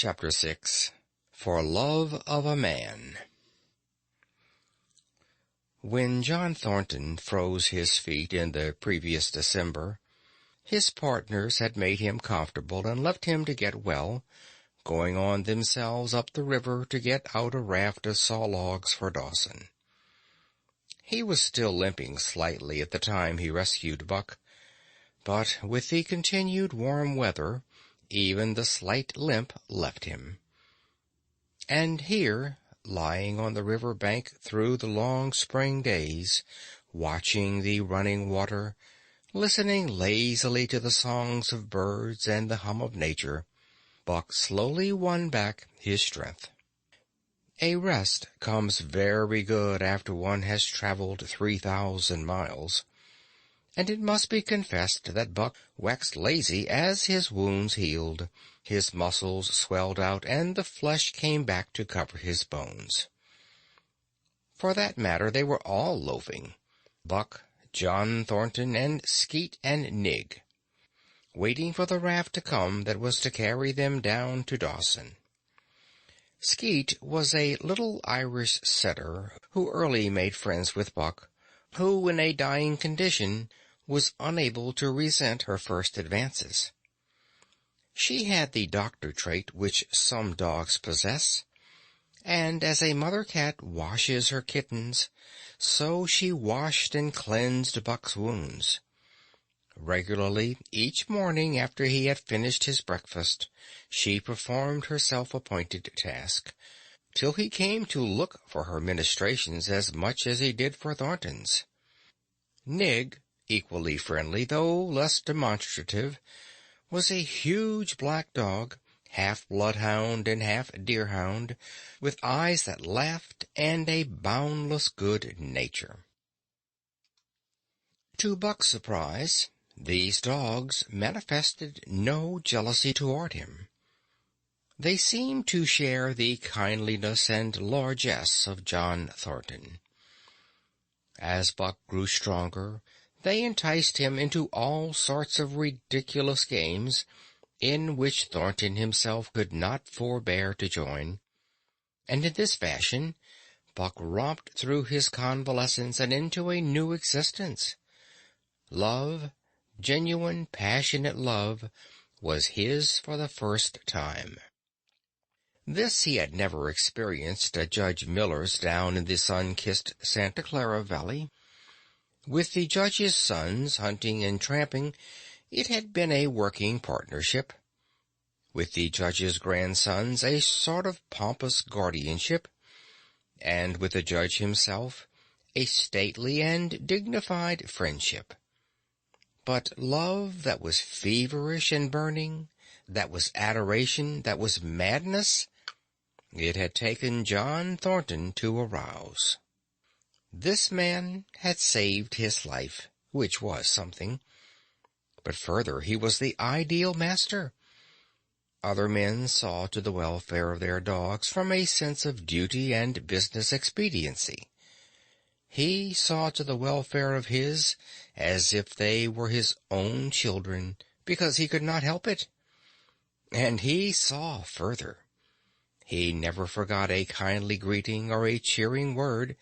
Chapter 6. For Love of a Man. When John Thornton froze his feet in the previous December, his partners had made him comfortable and left him to get well, going on themselves up the river to get out a raft of saw logs for Dawson. He was still limping slightly at the time he rescued Buck, but with the continued warm weather, even the slight limp left him. And here, lying on the river bank through the long spring days, watching the running water, listening lazily to the songs of birds and the hum of nature, Buck slowly won back his strength. A rest comes very good after one has traveled 3,000 miles, and it must be confessed that Buck waxed lazy as his wounds healed, his muscles swelled out, and the flesh came back to cover his bones. For that matter, they were all loafing, Buck, John Thornton, and Skeet and Nig, waiting for the raft to come that was to carry them down to Dawson. Skeet was a little Irish setter who early made friends with Buck, who, in a dying condition, was unable to resent her first advances. She had the doctor trait which some dogs possess, and as a mother cat washes her kittens, so she washed and cleansed Buck's wounds. Regularly, each morning after he had finished his breakfast, she performed her self-appointed task, till he came to look for her ministrations as much as he did for Thornton's. Nig, equally friendly, though less demonstrative, was a huge black dog, half bloodhound and half deerhound, with eyes that laughed and a boundless good nature. To Buck's surprise, these dogs manifested no jealousy toward him. They seemed to share the kindliness and largesse of John Thornton. As Buck grew stronger, they enticed him into all sorts of ridiculous games, in which Thornton himself could not forbear to join, and in this fashion Buck romped through his convalescence and into a new existence. Love, genuine, passionate love, was his for the first time. This he had never experienced at Judge Miller's down in the sun-kissed Santa Clara Valley. With the judge's sons hunting and tramping, it had been a working partnership. With the judge's grandsons, a sort of pompous guardianship, and with the judge himself, a stately and dignified friendship. But love that was feverish and burning, that was adoration, that was madness, it had taken John Thornton to arouse. This man had saved his life, which was something. But further, he was the ideal master. Other men saw to the welfare of their dogs from a sense of duty and business expediency. He saw to the welfare of his as if they were his own children, because he could not help it. And he saw further. He never forgot a kindly greeting or a cheering word,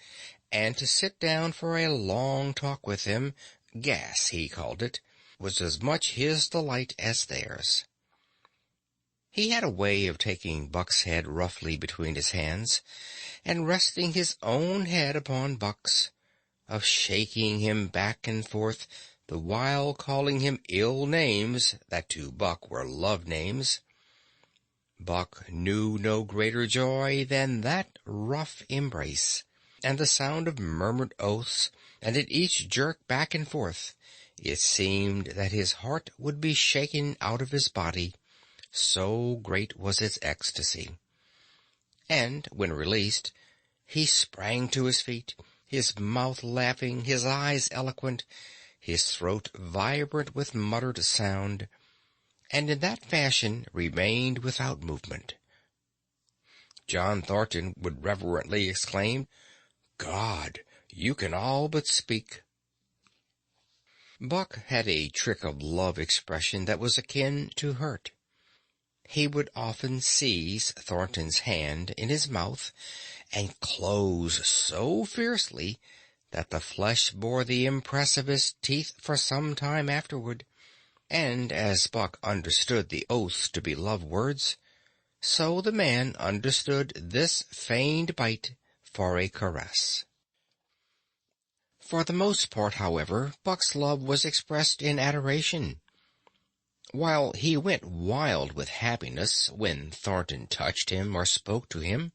and to sit down for a long talk with them, gas he called it, was as much his delight as theirs. He had a way of taking Buck's head roughly between his hands, and resting his own head upon Buck's, of shaking him back and forth, the while calling him ill names that to Buck were love names. Buck knew no greater joy than that rough embrace, and the sound of murmured oaths, and at each jerk back and forth it seemed that his heart would be shaken out of his body, so great was its ecstasy. And, when released, he sprang to his feet, his mouth laughing, his eyes eloquent, his throat vibrant with muttered sound, and in that fashion remained without movement. John Thornton would reverently exclaim, "God, you can all but speak." Buck had a trick of love expression that was akin to hurt. He would often seize Thornton's hand in his mouth and close so fiercely that the flesh bore the impress of his teeth for some time afterward. And as Buck understood the oaths to be love words, so the man understood this feigned bite for a caress. For the most part, however, Buck's love was expressed in adoration. While he went wild with happiness when Thornton touched him or spoke to him,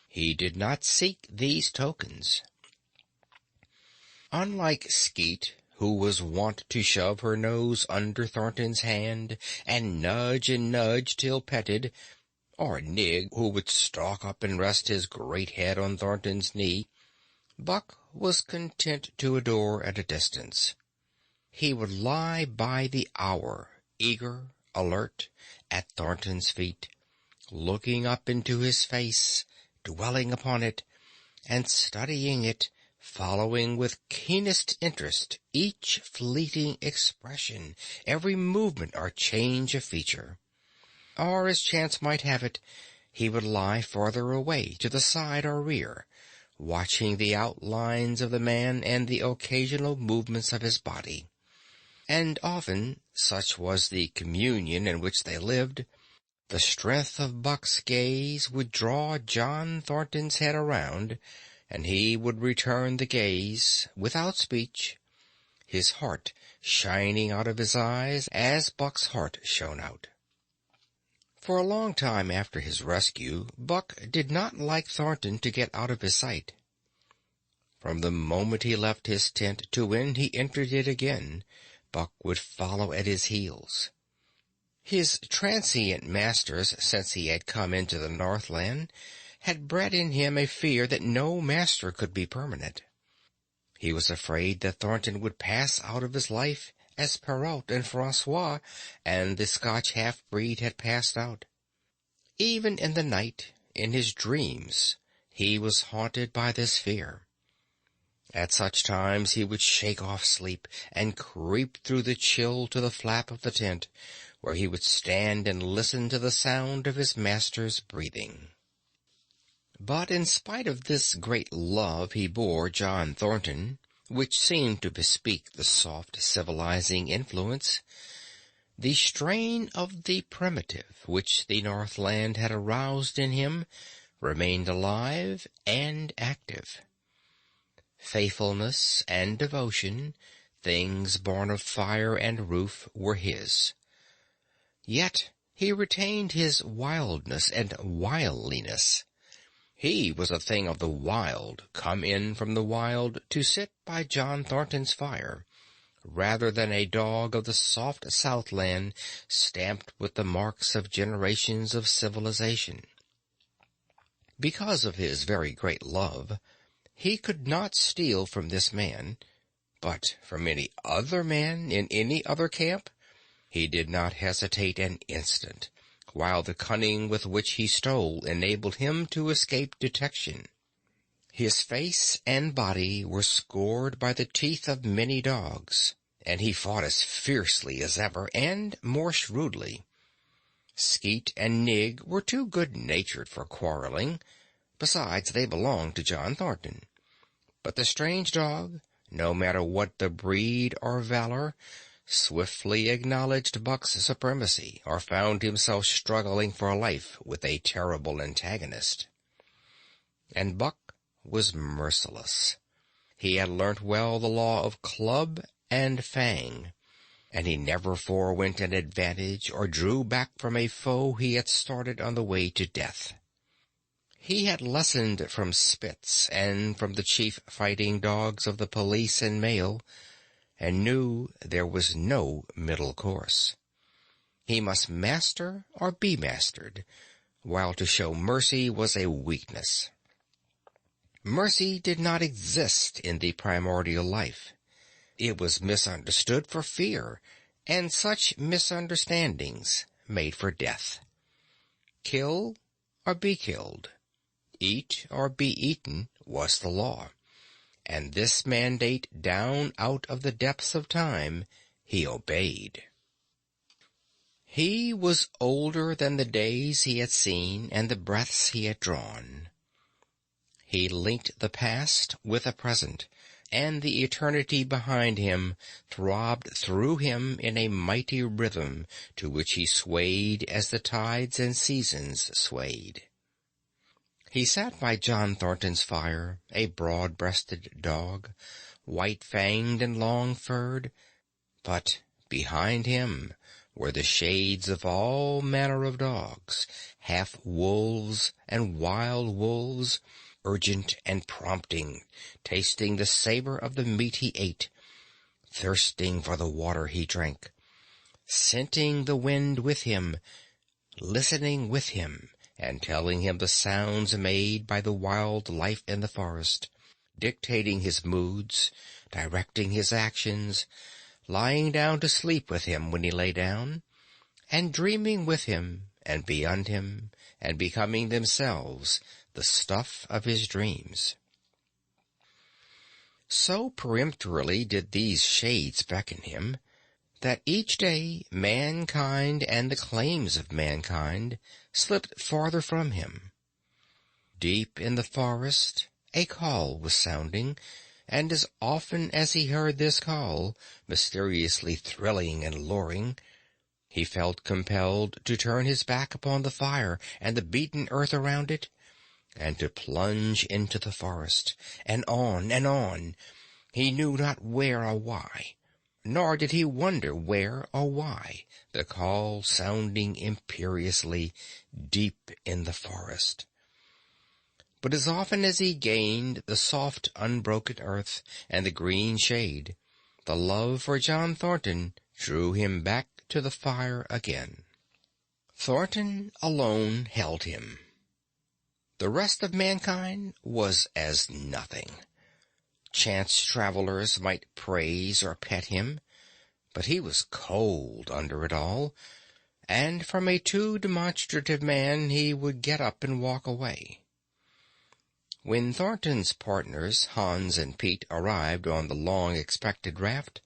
he did not seek these tokens. Unlike Skeet, who was wont to shove her nose under Thornton's hand and nudge till petted, or Nig, who would stalk up and rest his great head on Thornton's knee, Buck was content to adore at a distance. He would lie by the hour, eager, alert, at Thornton's feet, looking up into his face, dwelling upon it, and studying it, following with keenest interest each fleeting expression, every movement or change of feature. Or, as chance might have it, he would lie farther away, to the side or rear, watching the outlines of the man and the occasional movements of his body. And often, such was the communion in which they lived, the strength of Buck's gaze would draw John Thornton's head around, and he would return the gaze without speech, his heart shining out of his eyes as Buck's heart shone out. For a long time after his rescue, Buck did not like Thornton to get out of his sight. From the moment he left his tent to when he entered it again, Buck would follow at his heels. His transient masters, since he had come into the Northland, had bred in him a fear that no master could be permanent. He was afraid that Thornton would pass out of his life as Perrault and Francois and the Scotch half-breed had passed out. Even in the night, in his dreams, he was haunted by this fear. At such times he would shake off sleep and creep through the chill to the flap of the tent, where he would stand and listen to the sound of his master's breathing. But in spite of this great love he bore John Thornton, which seemed to bespeak the soft, civilizing influence, the strain of the primitive which the Northland had aroused in him remained alive and active. Faithfulness and devotion, things born of fire and roof, were his. Yet he retained his wildness and wiliness. He was a thing of the wild, come in from the wild to sit by John Thornton's fire, rather than a dog of the soft Southland stamped with the marks of generations of civilization. Because of his very great love, he could not steal from this man, but from any other man in any other camp he did not hesitate an instant, while the cunning with which he stole enabled him to escape detection. His face and body were scored by the teeth of many dogs, and he fought as fiercely as ever and more shrewdly. Skeet and Nig were too good-natured for quarreling. Besides, they belonged to John Thornton. But the strange dog, no matter what the breed or valor, swiftly acknowledged Buck's supremacy, or found himself struggling for life with a terrible antagonist. And Buck was merciless. He had learnt well the law of club and fang, and he never forewent an advantage or drew back from a foe he had started on the way to death. He had lessoned from Spitz and from the chief fighting dogs of the police and mail, and knew there was no middle course. He must master or be mastered, while to show mercy was a weakness. Mercy did not exist in the primordial life. It was misunderstood for fear, and such misunderstandings made for death. Kill or be killed, eat or be eaten was the law, and this mandate down out of the depths of time he obeyed. He was older than the days he had seen and the breaths he had drawn. He linked the past with the present, and the eternity behind him throbbed through him in a mighty rhythm to which he swayed as the tides and seasons swayed. He sat by John Thornton's fire, a broad-breasted dog, white-fanged and long-furred, but behind him were the shades of all manner of dogs, half-wolves and wild wolves, urgent and prompting, tasting the savor of the meat he ate, thirsting for the water he drank, scenting the wind with him, listening with him, and telling him the sounds made by the wild life in the forest, dictating his moods, directing his actions, lying down to sleep with him when he lay down, and dreaming with him and beyond him, and becoming themselves the stuff of his dreams. So peremptorily did these shades beckon him, that each day mankind and the claims of mankind slipped farther from him. Deep in the forest a call was sounding, and as often as he heard this call, mysteriously thrilling and luring, he felt compelled to turn his back upon the fire and the beaten earth around it, and to plunge into the forest, and on, he knew not where or why, nor did he wonder where or why, the call sounding imperiously deep in the forest. But as often as he gained the soft, unbroken earth and the green shade, the love for John Thornton drew him back to the fire again. Thornton alone held him. The rest of mankind was as nothing. Chance travelers might praise or pet him, but he was cold under it all, and from a too demonstrative man he would get up and walk away. When Thornton's partners, Hans and Pete, arrived on the long-expected raft,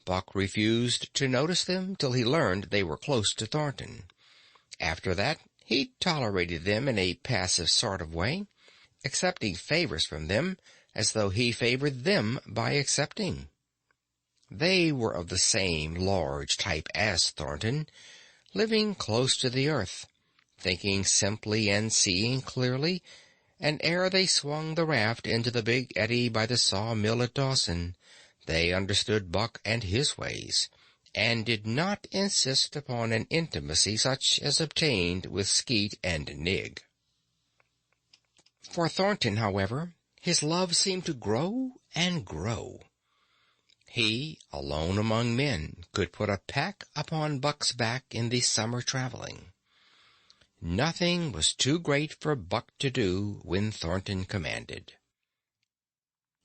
Buck refused to notice them till he learned they were close to Thornton. After that he tolerated them in a passive sort of way, accepting favors from them as though he favored them by accepting. They were of the same large type as Thornton, living close to the earth, thinking simply and seeing clearly, and ere they swung the raft into the big eddy by the sawmill at Dawson, they understood Buck and his ways, and did not insist upon an intimacy such as obtained with Skeet and Nig. For Thornton, however, his love seemed to grow and grow. He, alone among men, could put a pack upon Buck's back in the summer traveling. Nothing was too great for Buck to do when Thornton commanded.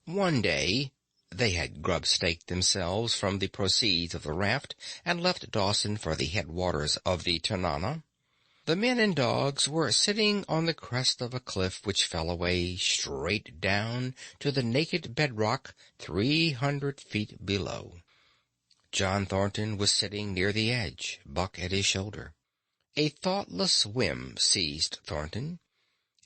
One day they had grub-staked themselves from the proceeds of the raft and left Dawson for the headwaters of the Tanana. The men and dogs were sitting on the crest of a cliff which fell away straight down to the naked bedrock 300 feet below. John Thornton was sitting near the edge, Buck at his shoulder. A thoughtless whim seized Thornton,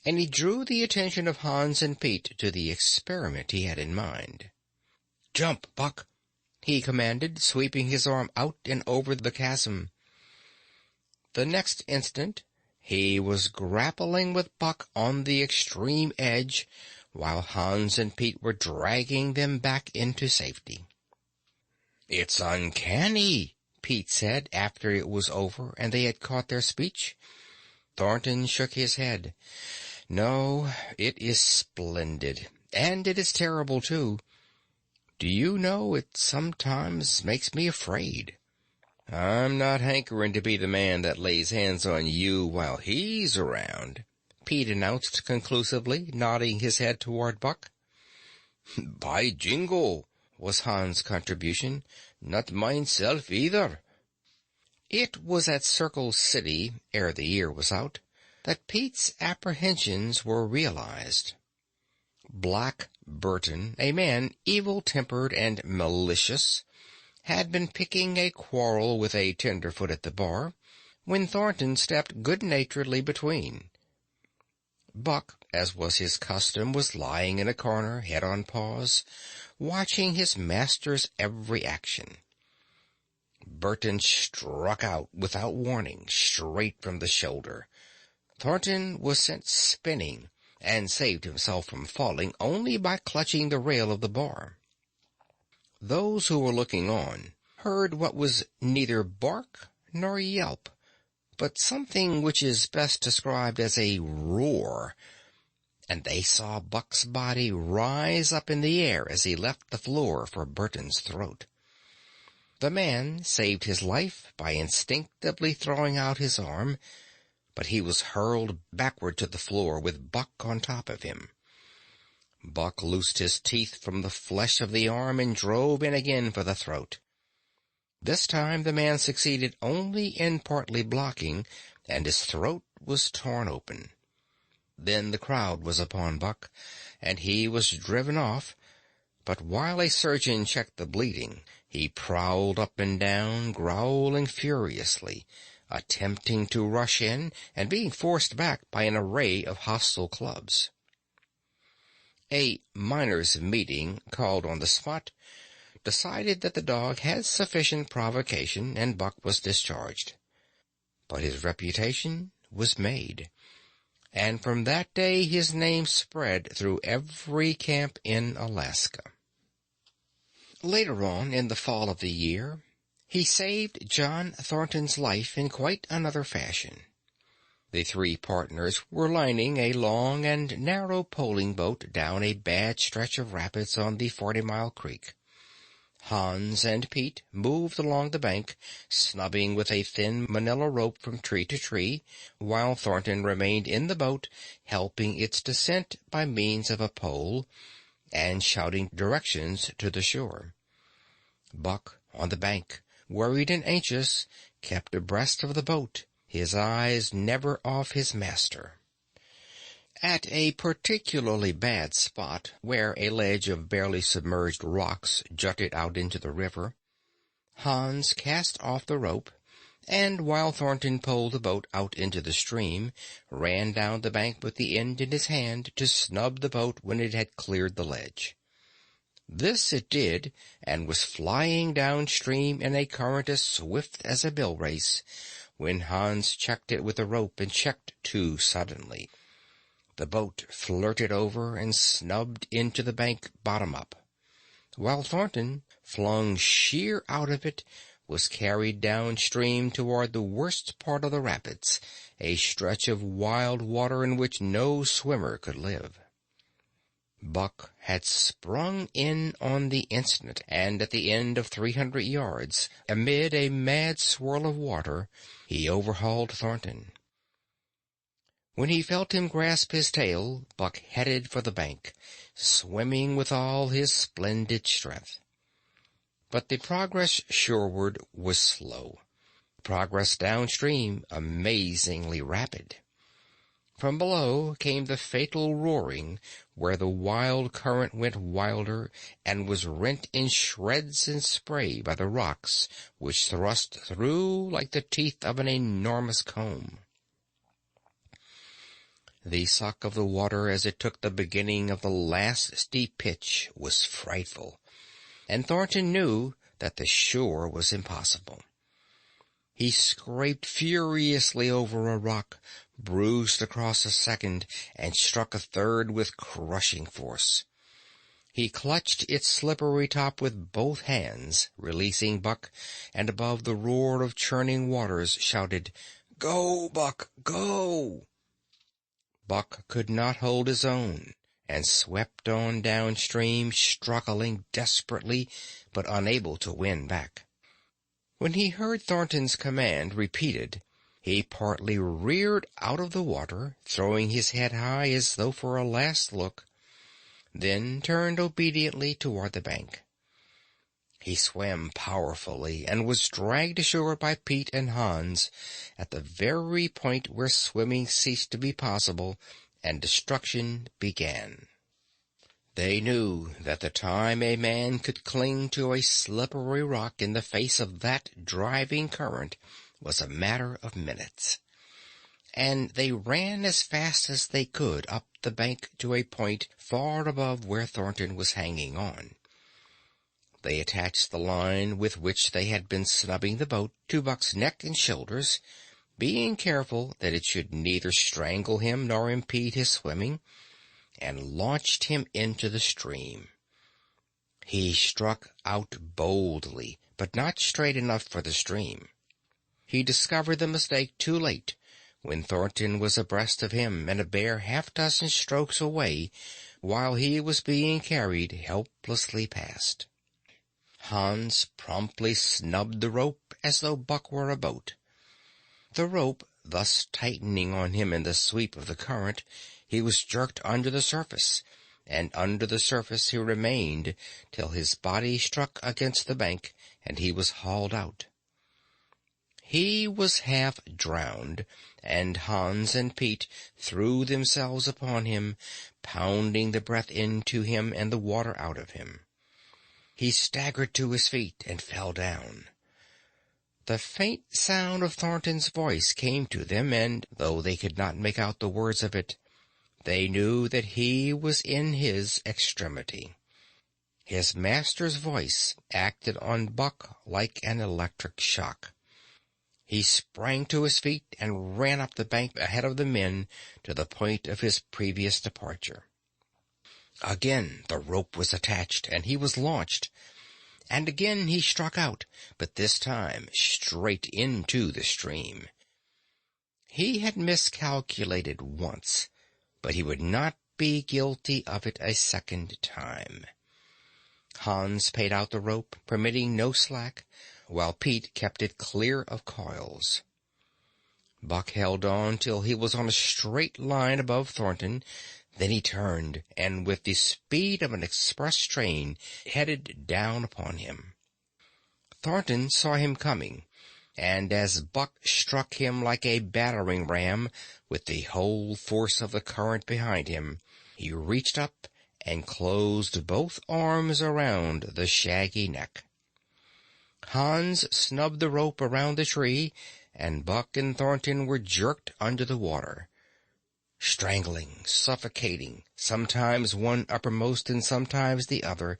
and he drew the attention of Hans and Pete to the experiment he had in mind. "Jump, Buck," he commanded, sweeping his arm out and over the chasm. The next instant he was grappling with Buck on the extreme edge, while Hans and Pete were dragging them back into safety. "It's uncanny," Pete said, after it was over and they had caught their speech. Thornton shook his head. "No, it is splendid, and it is terrible, too. Do you know, it sometimes makes me afraid. I'm not hankering to be the man that lays hands on you while he's around," Pete announced conclusively, nodding his head toward Buck. "By jingo," was Hans' contribution. "Not mineself either." It was at Circle City, ere the year was out, that Pete's apprehensions were realized. Black Burton, a man evil-tempered and malicious, had been picking a quarrel with a tenderfoot at the bar, when Thornton stepped good-naturedly between. Buck, as was his custom, was lying in a corner, head on paws, watching his master's every action. Burton struck out without warning, straight from the shoulder. Thornton was sent spinning, and saved himself from falling only by clutching the rail of the bar. Those who were looking on heard what was neither bark nor yelp, but something which is best described as a roar, and they saw Buck's body rise up in the air as he left the floor for Burton's throat. The man saved his life by instinctively throwing out his arm, but he was hurled backward to the floor with Buck on top of him. Buck loosed his teeth from the flesh of the arm and drove in again for the throat. This time the man succeeded only in partly blocking, and his throat was torn open. Then the crowd was upon Buck, and he was driven off, but while a surgeon checked the bleeding, he prowled up and down, growling furiously, attempting to rush in, and being forced back by an array of hostile clubs. A miners' meeting, called on the spot, decided that the dog had sufficient provocation, and Buck was discharged. But his reputation was made, and from that day his name spread through every camp in Alaska. Later on, in the fall of the year, he saved John Thornton's life in quite another fashion. The three partners were lining a long and narrow poling boat down a bad stretch of rapids on the 40-mile creek. Hans and Pete moved along the bank, snubbing with a thin manila rope from tree to tree, while Thornton remained in the boat, helping its descent by means of a pole, and shouting directions to the shore. Buck, on the bank, worried and anxious, kept abreast of the boat, his eyes never off his master. At a particularly bad spot, where a ledge of barely submerged rocks jutted out into the river, Hans cast off the rope, and while Thornton poled the boat out into the stream, ran down the bank with the end in his hand to snub the boat when it had cleared the ledge. This it did, and was flying downstream in a current as swift as a mill race, when Hans checked it with the rope and checked too suddenly. The boat flirted over and snubbed into the bank bottom up, while Thornton, flung sheer out of it, was carried downstream toward the worst part of the rapids, a stretch of wild water in which no swimmer could live. Buck had sprung in on the instant, and at the end of 300 yards, amid a mad swirl of water, he overhauled Thornton. When he felt him grasp his tail, Buck headed for the bank, swimming with all his splendid strength. But the progress shoreward was slow, progress downstream amazingly rapid. From below came the fatal roaring, where the wild current went wilder and was rent in shreds and spray by the rocks which thrust through like the teeth of an enormous comb. The suck of the water as it took the beginning of the last steep pitch was frightful, and Thornton knew that the shore was impossible. He scraped furiously over a rock, bruised across a second, and struck a third with crushing force. He clutched its slippery top with both hands, releasing Buck, and above the roar of churning waters shouted, "Go, Buck, go!" Buck could not hold his own, and swept on downstream, struggling desperately, but unable to win back. When he heard Thornton's command repeated, he partly reared out of the water, throwing his head high as though for a last look, then turned obediently toward the bank. He swam powerfully, and was dragged ashore by Pete and Hans at the very point where swimming ceased to be possible and destruction began. They knew that the time a man could cling to a slippery rock in the face of that driving current was a matter of minutes, and they ran as fast as they could up the bank to a point far above where Thornton was hanging on. They attached the line with which they had been snubbing the boat to Buck's neck and shoulders, being careful that it should neither strangle him nor impede his swimming, and launched him into the stream. He struck out boldly, but not straight enough for the stream. He discovered the mistake too late, when Thornton was abreast of him and a bare half-dozen strokes away, while he was being carried helplessly past. Hans promptly snubbed the rope as though Buck were a boat. The rope thus tightening on him in the sweep of the current, he was jerked under the surface, and under the surface he remained till his body struck against the bank and he was hauled out. He was half drowned, and Hans and Pete threw themselves upon him, pounding the breath into him and the water out of him. He staggered to his feet and fell down. The faint sound of Thornton's voice came to them, and, though they could not make out the words of it, they knew that he was in his extremity. His master's voice acted on Buck like an electric shock. He sprang to his feet and ran up the bank ahead of the men to the point of his previous departure. Again the rope was attached, and he was launched, and again he struck out, but this time straight into the stream. He had miscalculated once, but he would not be guilty of it a second time. Hans paid out the rope, permitting no slack, while Pete kept it clear of coils. Buck held on till he was on a straight line above Thornton. Then he turned, and with the speed of an express train headed down upon him. Thornton saw him coming, and as Buck struck him like a battering ram, with the whole force of the current behind him, he reached up and closed both arms around the shaggy neck. Hans snubbed the rope around the tree, and Buck and Thornton were jerked under the water. Strangling, suffocating, sometimes one uppermost and sometimes the other,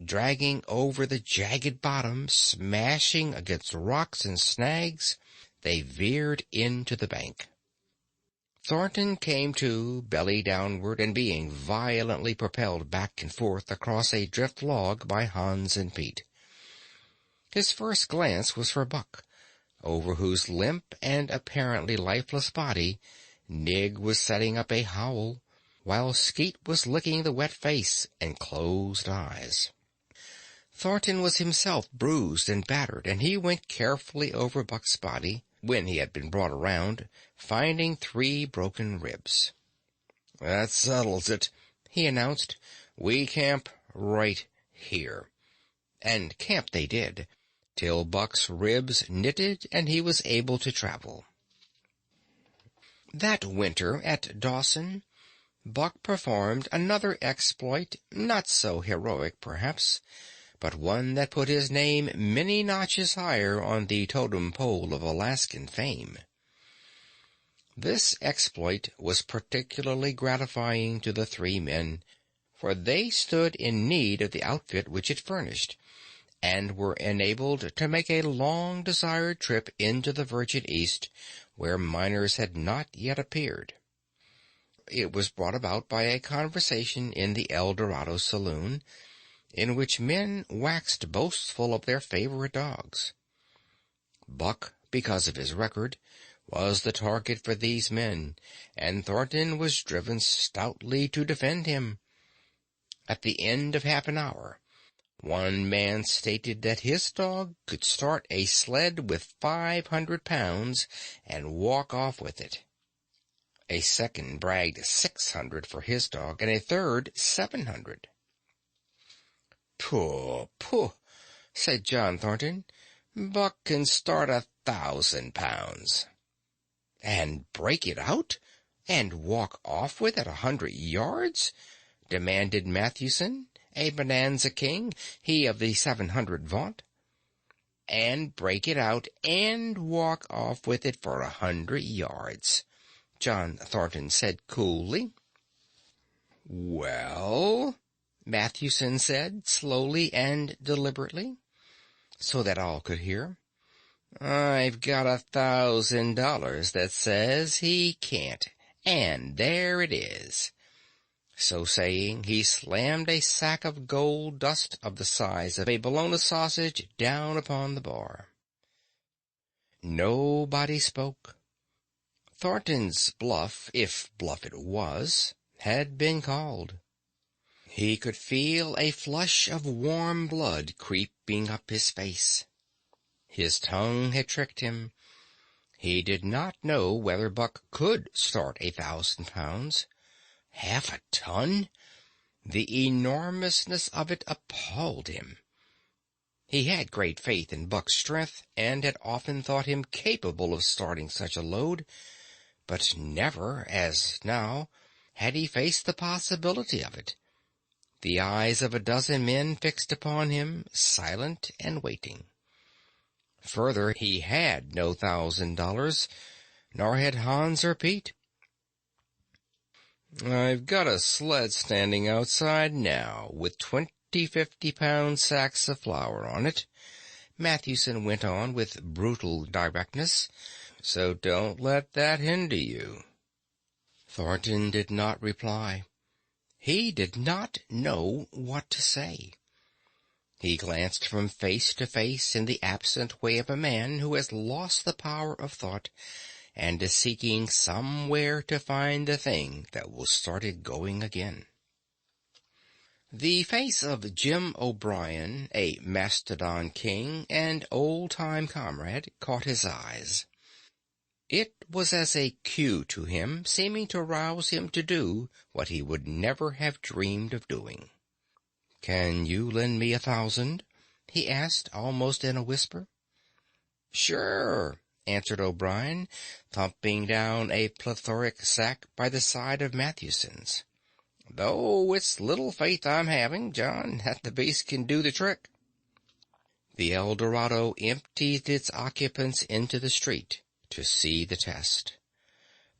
dragging over the jagged bottom, smashing against rocks and snags, they veered into the bank. Thornton came to, belly downward, and being violently propelled back and forth across a drift log by Hans and Pete. His first glance was for Buck, over whose limp and apparently lifeless body Nig was setting up a howl, while Skeet was licking the wet face and closed eyes. Thornton was himself bruised and battered, and he went carefully over Buck's body, when he had been brought around, finding 3 broken ribs. "That settles it," he announced. "We camp right here." And camp they did, till Buck's ribs knitted and he was able to travel. That winter at Dawson, Buck performed another exploit, not so heroic, perhaps, but one that put his name many notches higher on the totem pole of Alaskan fame. This exploit was particularly gratifying to the 3 men, for they stood in need of the outfit which it furnished, and were enabled to make a long-desired trip into the Virgin East, where miners had not yet appeared. It was brought about by a conversation in the El Dorado saloon, in which men waxed boastful of their favorite dogs. Buck, because of his record, was the target for these men, and Thornton was driven stoutly to defend him. At the end of half an hour, one man stated that his dog could start a sled with 500 pounds and walk off with it. A second bragged 600 for his dog, and a third 700. "Pooh, pooh," said John Thornton. "Buck can start 1,000 pounds." "And break it out? And walk off with it 100 yards?" demanded Matthewson, a bonanza king, he of the 700 vaunt. and break it out and walk off with it for 100 yards, John Thornton said coolly. Well, Matthewson said slowly and deliberately, so that all could hear, I've got $1,000 that says he can't, and there it is. So saying, he slammed a sack of gold dust of the size of a bologna sausage down upon the bar. Nobody spoke. Thornton's bluff, if bluff it was, had been called. He could feel a flush of warm blood creeping up his face. His tongue had tricked him. He did not know whether Buck could start 1,000 pounds. 1/2 ton? The enormousness of it appalled him. He had great faith in Buck's strength, and had often thought him capable of starting such a load, but never, as now, had he faced the possibility of it. The eyes of a dozen men fixed upon him, silent and waiting. Further, he had no $1,000, nor had Hans or Pete. I've got a sled standing outside now, with 50-pound sacks of flour on it, Matthewson went on with brutal directness, so don't let that hinder you. Thornton did not reply. He did not know what to say. He glanced from face to face in the absent way of a man who has lost the power of thought and is seeking somewhere to find the thing that will start it going again. The face of Jim O'Brien, a Mastodon king and old-time comrade, caught his eyes. It was as a cue to him, seeming to rouse him to do what he would never have dreamed of doing. "Can you lend me 1,000?" he asked, almost in a whisper. "Sure," answered O'Brien, thumping down a plethoric sack by the side of Matthewson's. "Though it's little faith I'm having, John, that the beast can do the trick." The El Dorado emptied its occupants into the street to see the test.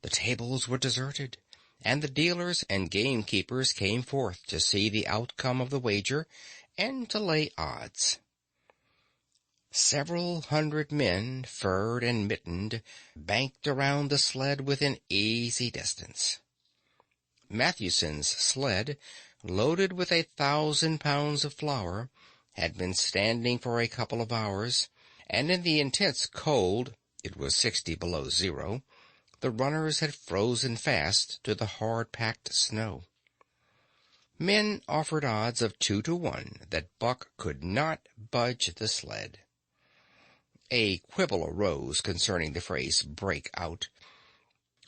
The tables were deserted, and the dealers and gamekeepers came forth to see the outcome of the wager and to lay odds. Several hundred men, furred and mittened, banked around the sled within easy distance. Matthewson's sled, loaded with 1,000 pounds of flour, had been standing for a couple of hours, and in the intense cold, it was 60 below zero, the runners had frozen fast to the hard-packed snow. Men offered odds of 2 to 1 that Buck could not budge the sled. A quibble arose concerning the phrase "break out."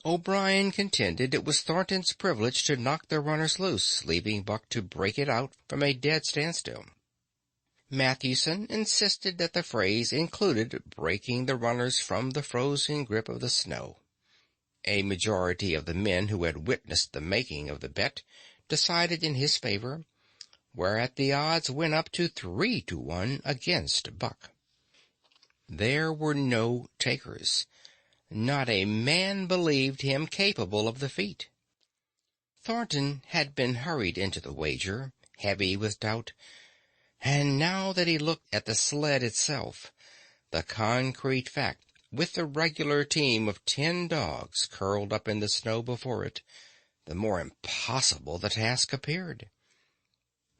O'Brien contended it was Thornton's privilege to knock the runners loose, leaving Buck to break it out from a dead standstill. Matthewson insisted that the phrase included breaking the runners from the frozen grip of the snow. A majority of the men who had witnessed the making of the bet decided in his favor, whereat the odds went up to 3 to 1 against Buck. There were no takers. Not a man believed him capable of the feat. Thornton had been hurried into the wager, heavy with doubt, and now that he looked at the sled itself, the concrete fact, with the regular team of 10 dogs curled up in the snow before it, the more impossible the task appeared.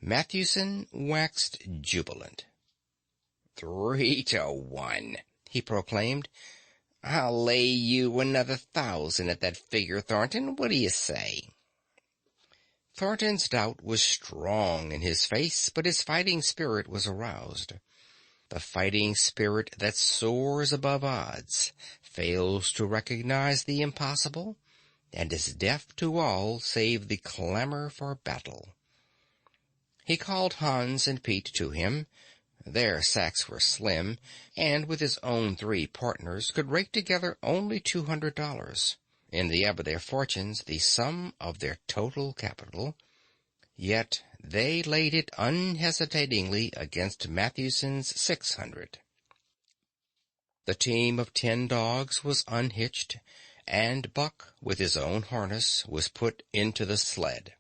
Matthewson waxed jubilant. 3 to 1, he proclaimed. "I'll lay you another 1,000 at that figure, Thornton. What do you say?" Thornton's doubt was strong in his face, but his fighting spirit was aroused. The fighting spirit that soars above odds, fails to recognize the impossible, and is deaf to all save the clamor for battle. He called Hans and Pete to him. Their sacks were slim, and with his own 3 partners could rake together only $200, in the ebb of their fortunes the sum of their total capital. Yet they laid it unhesitatingly against Matthewson's 600. The team of 10 dogs was unhitched, and Buck, with his own harness, was put into the sled.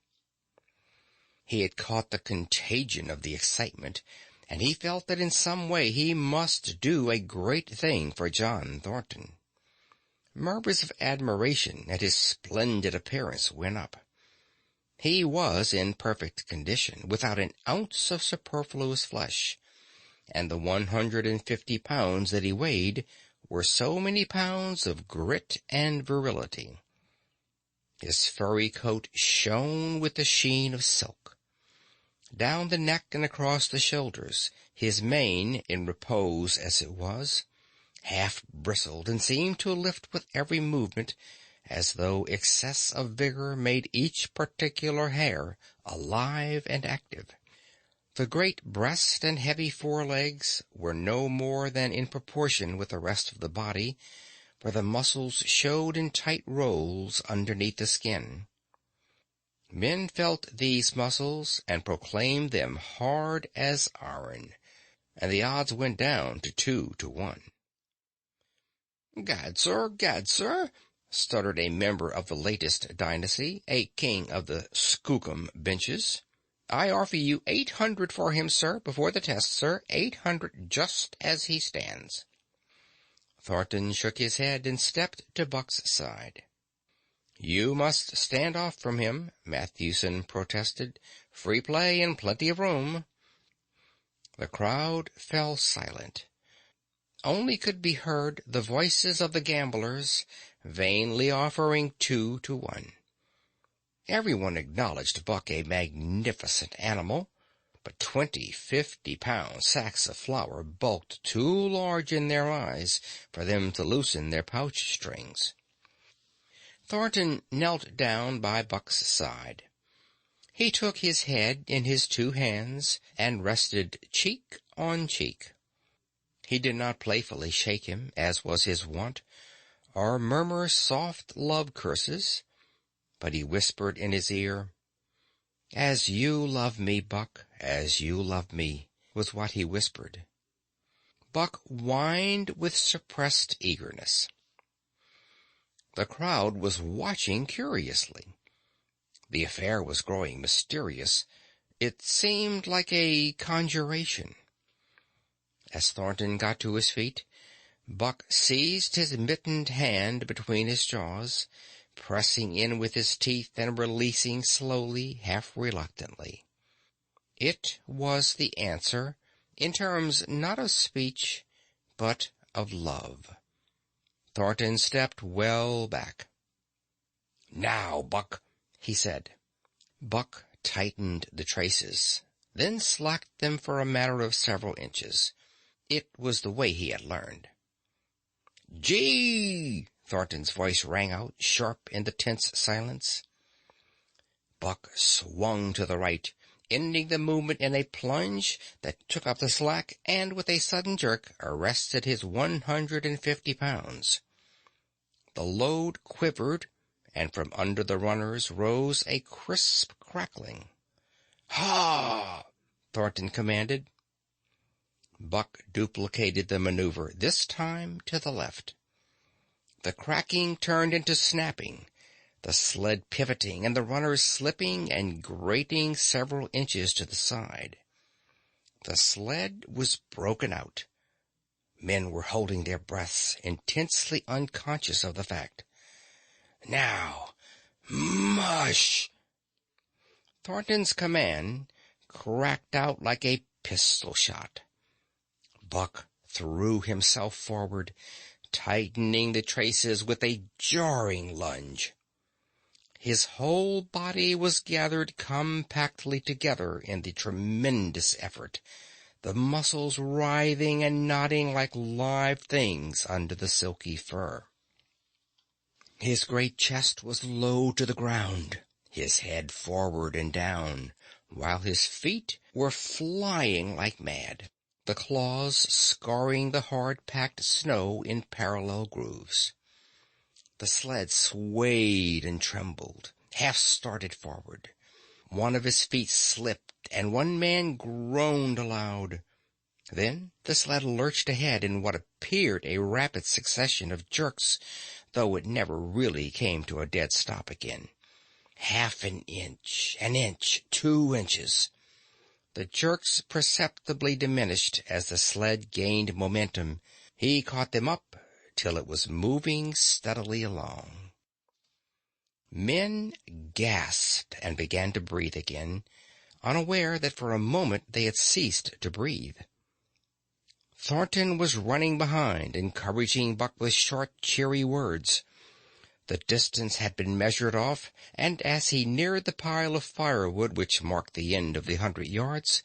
He had caught the contagion of the excitement, and he felt that in some way he must do a great thing for John Thornton. Murmurs of admiration at his splendid appearance went up. He was in perfect condition, without an ounce of superfluous flesh, and the 150 pounds that he weighed were so many pounds of grit and virility. His furry coat shone with the sheen of silk. Down the neck and across the shoulders, his mane, in repose as it was, half bristled and seemed to lift with every movement, as though excess of vigor made each particular hair alive and active. The great breast and heavy forelegs were no more than in proportion with the rest of the body, for the muscles showed in tight rolls underneath the skin. Men felt these muscles and proclaimed them hard as iron, and the odds went down to 2 to 1. Gad, sir, stuttered a member of the latest dynasty, a king of the Skookum benches. I offer you 800 for him, sir, before the test, sir, 800 just as he stands. Thornton shook his head and stepped to Buck's side. You must stand off from him, Matthewson protested. Free play and plenty of room. The crowd fell silent. Only could be heard the voices of the gamblers, vainly offering 2 to 1. Everyone acknowledged Buck a magnificent animal, but 20 50-pound sacks of flour bulked too large in their eyes for them to loosen their pouch strings. Thornton knelt down by Buck's side. He took his head in his 2 hands and rested cheek on cheek. He did not playfully shake him, as was his wont, or murmur soft love curses, but he whispered in his ear, "As you love me, Buck, as you love me," was what he whispered. Buck whined with suppressed eagerness. The crowd was watching curiously. The affair was growing mysterious. It seemed like a conjuration. As Thornton got to his feet, Buck seized his mittened hand between his jaws, pressing in with his teeth and releasing slowly, half reluctantly. It was the answer, in terms not of speech, but of love. Thornton stepped well back. "Now, Buck," he said. Buck tightened the traces, then slacked them for a matter of several inches. It was the way he had learned. "Gee!" Thornton's voice rang out, sharp in the tense silence. Buck swung to the right, ending the movement in a plunge that took up the slack and, with a sudden jerk, arrested his 150 pounds. The load quivered, and from under the runners rose a crisp crackling. "Ha!" Thornton commanded. Buck duplicated the maneuver, this time to the left. The cracking turned into snapping, the sled pivoting and the runners slipping and grating several inches to the side. The sled was broken out. Men were holding their breaths, intensely unconscious of the fact. "Now, mush!" Thornton's command cracked out like a pistol shot. Buck threw himself forward, tightening the traces with a jarring lunge. His whole body was gathered compactly together in the tremendous effort, the muscles writhing and knotting like live things under the silky fur. His great chest was low to the ground, his head forward and down, while his feet were flying like mad, the claws scoring the hard-packed snow in parallel grooves. The sled swayed and trembled, half started forward. One of his feet slipped, and one man groaned aloud. Then the sled lurched ahead in what appeared a rapid succession of jerks, though it never really came to a dead stop again. Half an inch, 2 inches. The jerks perceptibly diminished as the sled gained momentum. He caught them up till it was moving steadily along. Men gasped and began to breathe again, unaware that for a moment they had ceased to breathe. Thornton was running behind, encouraging Buck with short, cheery words. The distance had been measured off, and as he neared the pile of firewood which marked the end of the 100 yards,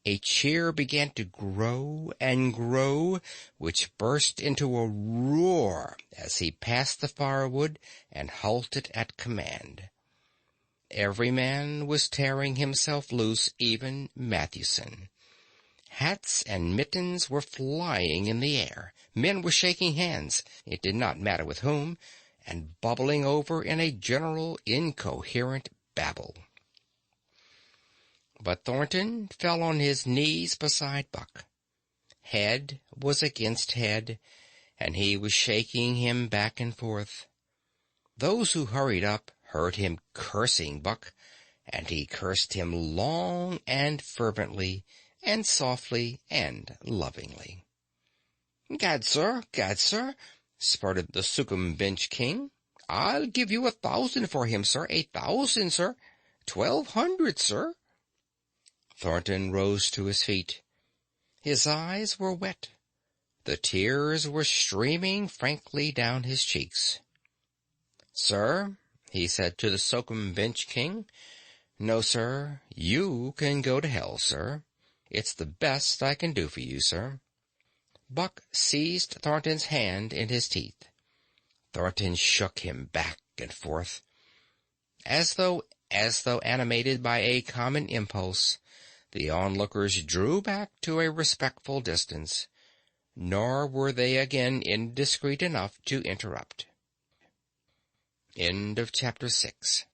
a cheer began to grow and grow, which burst into a roar as he passed the firewood and halted at command. Every man was tearing himself loose, even Matthewson. Hats and mittens were flying in the air. Men were shaking hands, it did not matter with whom, and bubbling over in a general incoherent babble. But Thornton fell on his knees beside Buck. Head was against head, and he was shaking him back and forth. Those who hurried up heard him cursing Buck, and he cursed him long and fervently, and softly and lovingly. Gad, sir, spurted the Succumbench King. I'll give you 1,000 for him, sir, 1,000, sir, 1,200, sir. Thornton rose to his feet. His eyes were wet. The tears were streaming frankly down his cheeks. Sir, he said to the Succumbench King, no, sir, you can go to hell, sir. It's the best I can do for you, sir. Buck seized Thornton's hand in his teeth. Thornton shook him back and forth. As though animated by a common impulse, the onlookers drew back to a respectful distance, nor were they again indiscreet enough to interrupt. End of chapter 6.